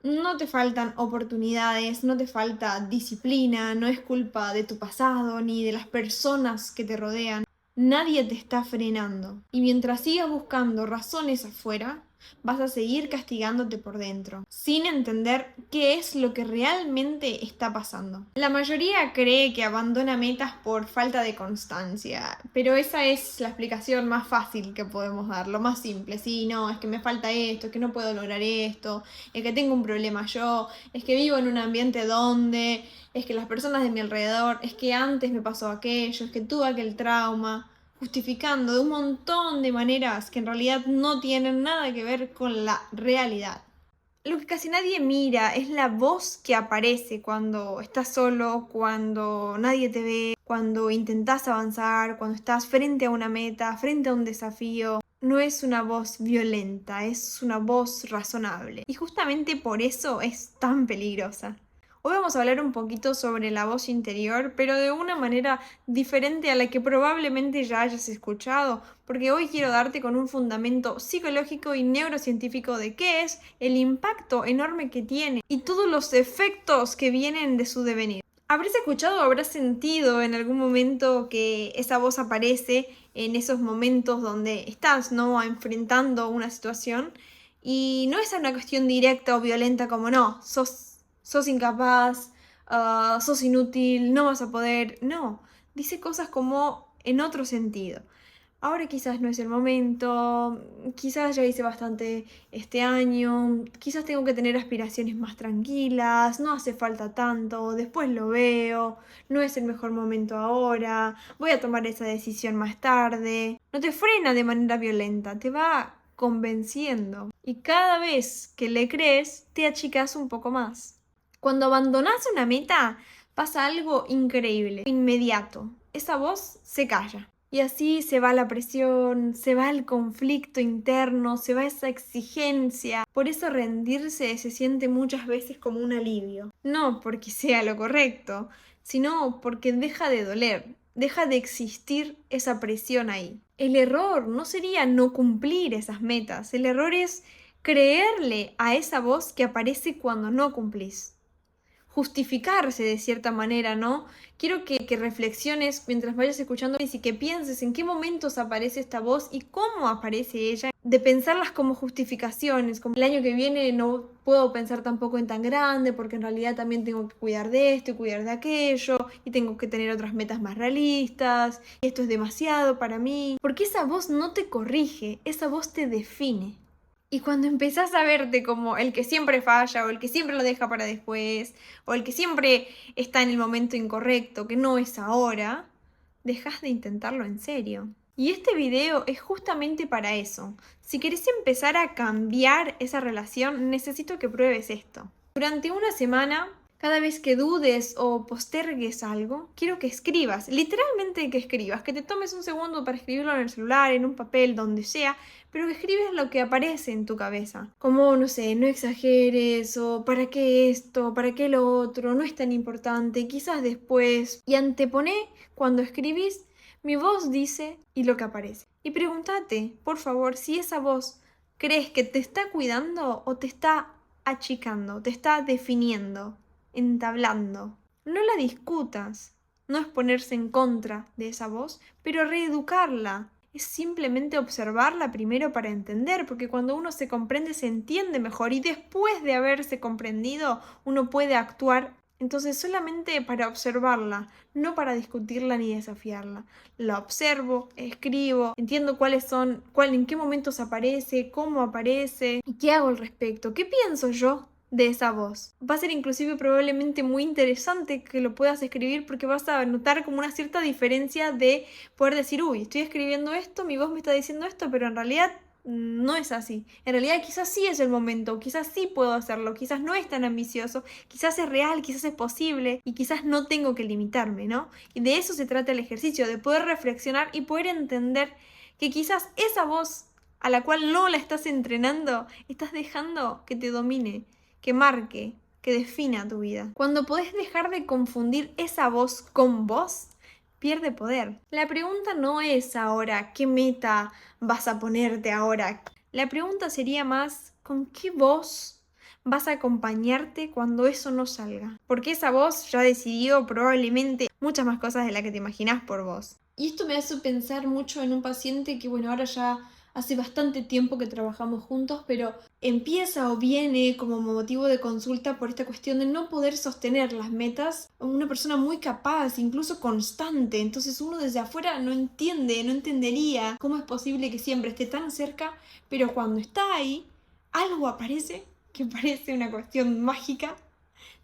No te faltan oportunidades, no te falta disciplina, no es culpa de tu pasado ni de las personas que te rodean. Nadie te está frenando. Y mientras sigas buscando razones afuera, vas a seguir castigándote por dentro, sin entender qué es lo que realmente está pasando. La mayoría cree que abandona metas por falta de constancia, pero esa es la explicación más fácil que podemos dar, lo más simple. Sí, no, es que me falta esto, es que no puedo lograr esto, es que tengo un problema yo, es que vivo en un ambiente donde, es que las personas de mi alrededor, es que antes me pasó aquello, es que tuve aquel trauma, justificando de un montón de maneras que en realidad no tienen nada que ver con la realidad. Lo que casi nadie mira es la voz que aparece cuando estás solo, cuando nadie te ve, cuando intentás avanzar, cuando estás frente a una meta, frente a un desafío. No es una voz violenta, es una voz razonable. Y justamente por eso es tan peligrosa. Hoy vamos a hablar un poquito sobre la voz interior, pero de una manera diferente a la que probablemente ya hayas escuchado, porque hoy quiero darte con un fundamento psicológico y neurocientífico de qué es, el impacto enorme que tiene y todos los efectos que vienen de su devenir. Habrás escuchado o habrás sentido en algún momento que esa voz aparece en esos momentos donde estás, ¿no?, enfrentando una situación y no es una cuestión directa o violenta como no, sos incapaz, sos inútil, no vas a poder. No, dice cosas como en otro sentido. Ahora quizás no es el momento, quizás ya hice bastante este año, quizás tengo que tener aspiraciones más tranquilas, no hace falta tanto, después lo veo, no es el mejor momento ahora, voy a tomar esa decisión más tarde. No te frena de manera violenta, te va convenciendo. Y cada vez que le crees, te achicas un poco más. Cuando abandonas una meta, pasa algo increíble, inmediato. Esa voz se calla. Y así se va la presión, se va el conflicto interno, se va esa exigencia. Por eso rendirse se siente muchas veces como un alivio. No porque sea lo correcto, sino porque deja de doler, deja de existir esa presión ahí. El error no sería no cumplir esas metas, el error es creerle a esa voz que aparece cuando no cumplís. Justificarse de cierta manera, ¿no? Quiero que reflexiones mientras vayas escuchando y que pienses en qué momentos aparece esta voz y cómo aparece ella, de pensarlas como justificaciones, como el año que viene no puedo pensar tampoco en tan grande porque en realidad también tengo que cuidar de esto y cuidar de aquello y tengo que tener otras metas más realistas y esto es demasiado para mí, porque esa voz no te corrige, esa voz te define. Y cuando empezás a verte como el que siempre falla o el que siempre lo deja para después o el que siempre está en el momento incorrecto, que no es ahora, dejas de intentarlo en serio. Y este video es justamente para eso. Si querés empezar a cambiar esa relación, necesito que pruebes esto. Durante una semana, cada vez que dudes o postergues algo, quiero que escribas, literalmente que escribas, que te tomes un segundo para escribirlo en el celular, en un papel, donde sea, pero que escribes lo que aparece en tu cabeza. Como, no sé, no exageres, o para qué esto, para qué lo otro, no es tan importante, quizás después. Y antepone cuando escribís, mi voz dice y lo que aparece. Y pregúntate, por favor, si esa voz crees que te está cuidando o te está achicando, te está definiendo, entablando. No la discutas. No es ponerse en contra de esa voz, pero reeducarla. Es simplemente observarla primero para entender, porque cuando uno se comprende se entiende mejor y después de haberse comprendido uno puede actuar. Entonces solamente para observarla, no para discutirla ni desafiarla. La observo, escribo, entiendo en qué momentos aparece, cómo aparece y qué hago al respecto. ¿Qué pienso yo de esa voz? Va a ser inclusive probablemente muy interesante que lo puedas escribir porque vas a notar como una cierta diferencia de poder decir, uy, estoy escribiendo esto, mi voz me está diciendo esto, pero en realidad no es así. En realidad quizás sí es el momento, quizás sí puedo hacerlo, quizás no es tan ambicioso, quizás es real, quizás es posible y quizás no tengo que limitarme, ¿no? Y de eso se trata el ejercicio, de poder reflexionar y poder entender que quizás esa voz a la cual no la estás entrenando, estás dejando que te domine, que marque, que defina tu vida. Cuando podés dejar de confundir esa voz con vos, pierde poder. La pregunta no es ahora qué meta vas a ponerte ahora. La pregunta sería más ¿con qué voz vas a acompañarte cuando eso no salga. Porque esa voz ya decidió probablemente muchas más cosas de las que te imaginás por vos. Y esto me hace pensar mucho en un paciente que, bueno, ahora ya hace bastante tiempo que trabajamos juntos, pero empieza o viene como motivo de consulta por esta cuestión de no poder sostener las metas. Una persona muy capaz, incluso constante. Entonces uno desde afuera no entiende, no entendería cómo es posible que siempre esté tan cerca, pero cuando está ahí, algo aparece que parece una cuestión mágica,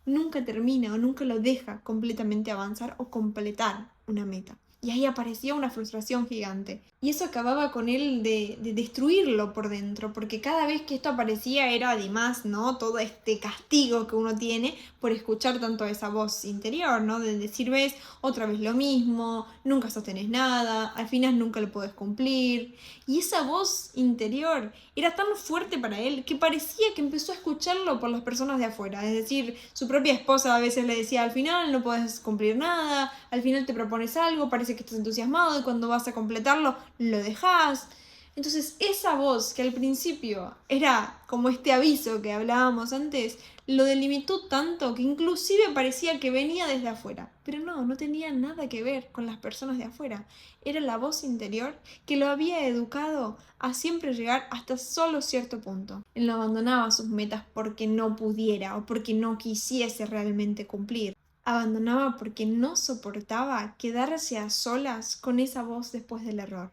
nunca termina o nunca lo deja completamente avanzar o completar una meta. Y ahí aparecía una frustración gigante. Y eso acababa con él de destruirlo por dentro, porque cada vez que esto aparecía era además, ¿no? Todo este castigo que uno tiene por escuchar tanto esa voz interior, ¿no? De decir, ves, otra vez lo mismo, nunca sostenés nada, al final nunca lo podés cumplir. Y esa voz interior era tan fuerte para él que parecía que empezó a escucharlo por las personas de afuera. Es decir, su propia esposa a veces le decía, al final no podés cumplir nada, al final te propones algo, parece que estás entusiasmado y cuando vas a completarlo lo dejás. Entonces esa voz que al principio era como este aviso que hablábamos antes, lo delimitó tanto que inclusive parecía que venía desde afuera. Pero no tenía nada que ver con las personas de afuera. Era la voz interior que lo había educado a siempre llegar hasta solo cierto punto. Él no abandonaba sus metas porque no pudiera o porque no quisiese realmente cumplir. Abandonaba porque no soportaba quedarse a solas con esa voz después del error.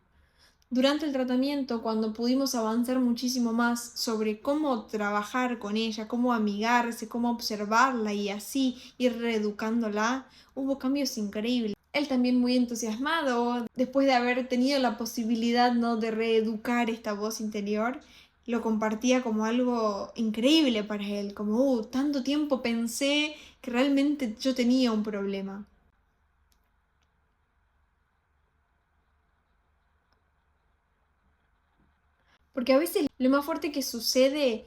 Durante el tratamiento, cuando pudimos avanzar muchísimo más sobre cómo trabajar con ella, cómo amigarse, cómo observarla y así ir reeducándola, hubo cambios increíbles. Él también muy entusiasmado, después de haber tenido la posibilidad, ¿no?, de reeducar esta voz interior, lo compartía como algo increíble para él, como, tanto tiempo pensé que realmente yo tenía un problema. Porque a veces lo más fuerte que sucede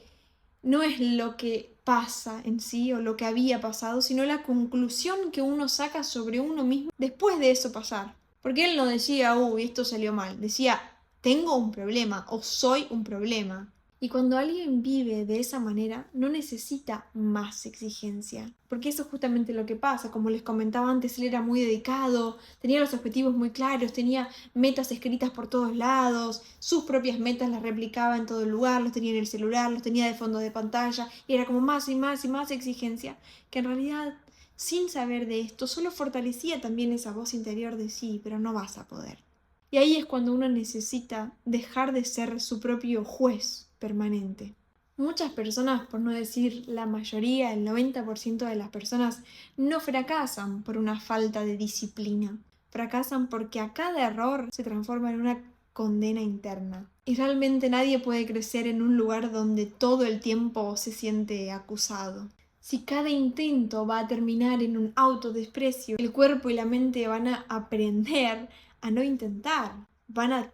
no es lo que pasa en sí o lo que había pasado, sino la conclusión que uno saca sobre uno mismo después de eso pasar. Porque él no decía, esto salió mal, decía, tengo un problema o soy un problema. Y cuando alguien vive de esa manera, no necesita más exigencia, porque eso es justamente lo que pasa. Como les comentaba antes, él era muy dedicado, tenía los objetivos muy claros, tenía metas escritas por todos lados, sus propias metas las replicaba en todo el lugar, los tenía en el celular, los tenía de fondo de pantalla, y era como más y más y más exigencia, que en realidad, sin saber de esto, solo fortalecía también esa voz interior de sí, pero no vas a poder. Y ahí es cuando uno necesita dejar de ser su propio juez permanente. Muchas personas, por no decir la mayoría, el 90% de las personas, no fracasan por una falta de disciplina. Fracasan porque a cada error se transforma en una condena interna. Y realmente nadie puede crecer en un lugar donde todo el tiempo se siente acusado. Si cada intento va a terminar en un autodesprecio, el cuerpo y la mente van a aprender a no intentar, van a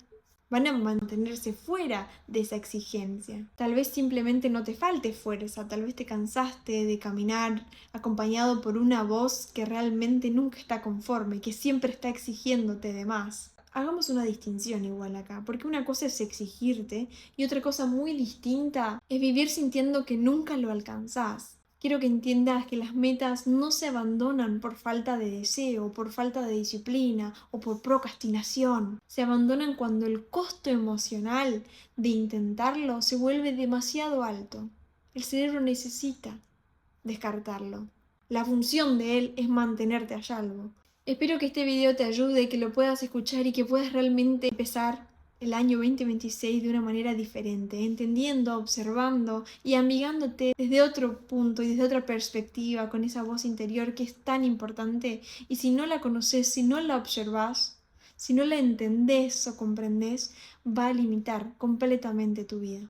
mantenerse fuera de esa exigencia. Tal vez simplemente no te falte fuerza, tal vez te cansaste de caminar acompañado por una voz que realmente nunca está conforme, que siempre está exigiéndote de más. Hagamos una distinción igual acá, porque una cosa es exigirte y otra cosa muy distinta es vivir sintiendo que nunca lo alcanzás. Quiero que entiendas que las metas no se abandonan por falta de deseo, por falta de disciplina o por procrastinación. Se abandonan cuando el costo emocional de intentarlo se vuelve demasiado alto. El cerebro necesita descartarlo. La función de él es mantenerte a salvo. Espero que este video te ayude, que lo puedas escuchar y que puedas realmente empezar el año 2026 de una manera diferente, entendiendo, observando y amigándote desde otro punto y desde otra perspectiva con esa voz interior que es tan importante. Y si no la conoces, si no la observas, si no la entendés o comprendés, va a limitar completamente tu vida.